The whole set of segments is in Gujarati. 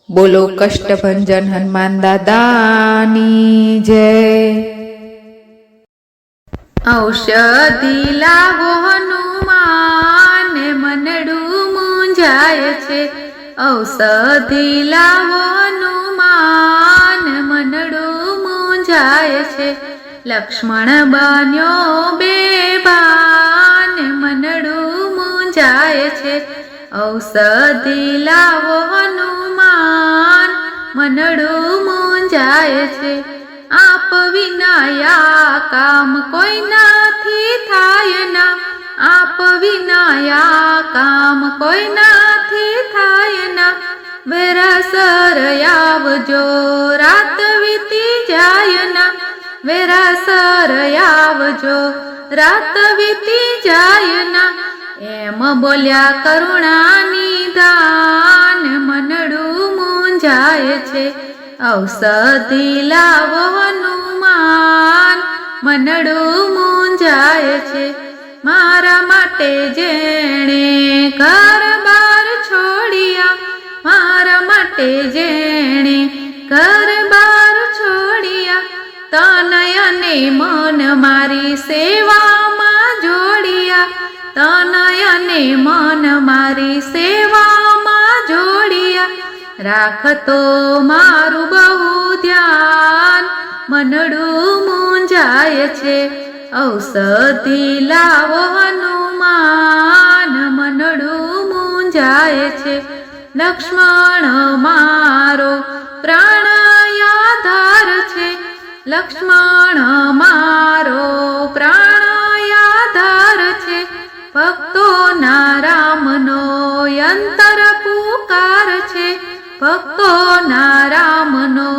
બોલો કષ્ટભંજન હનુમાન દાદાની જય। ઔષધિ લાવો હનુમાન મનડું મૂંઝાય છે। ઔષધિ લાવો હનુમાન મનડું મૂંઝાય છે। લક્ષ્મણ બન્યો બેભાન મનડું મૂંઝાય છે। ઔષધિ લાવો હનુમાન મનડું મૂંઝાય છે। આપ વિનાયા કામ કોઈ નથી થાય ના। આપ વિનાયા કામ કોઈ નથી થાય ના। વેરાસર આવજો રાત વીતી જાય ના। વેરાસર આવજો રાત વીતી જાય ના। એમ બોલ્યા કરુણા નિધાન મનડું મૂંઝાય છે। ઔષધિ લાવો હનુમાન મનડું મૂંઝાય છે। મારા માટે જેણે ઘર બાર છોડ્યા। મારા માટે જેણે ઘર બાર છોડ્યા। તન અને મન મારી સેવામાં જોડ્યા। તન અને મન મારી સેવામાં જોડ્યા। રાખતો મારું બહુ ધ્યાન મનડું મૂંઝાય છે। ઔષધિ લાવો હનુમાન મનડું મૂંઝાય છે। લક્ષ્મણ મારો પ્રાણ આધાર છે। લક્ષ્મણ મારો પ્રાણ આધાર છે। ભક્તોના રામનો અંતર પુકાર છે। ભક્તોના રામનો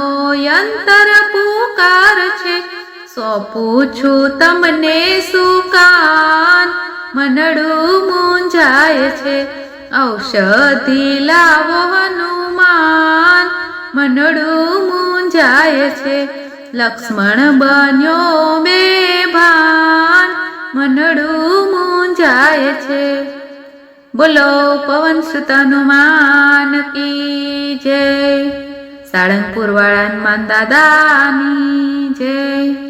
અંતર પુકાર છે। સોંપું છું તમને સુકાન મનડું મૂંઝાય છે। ઔષધિ લાવો હનુમાન મનડું મૂંઝાય છે। લક્ષ્મણ બન્યો બેભાન મનડું મૂંઝાય છે। બોલો પવન સુત હનુમાન કી જય। સાળંગપુર વાળા હનુમાન દાદાની જય।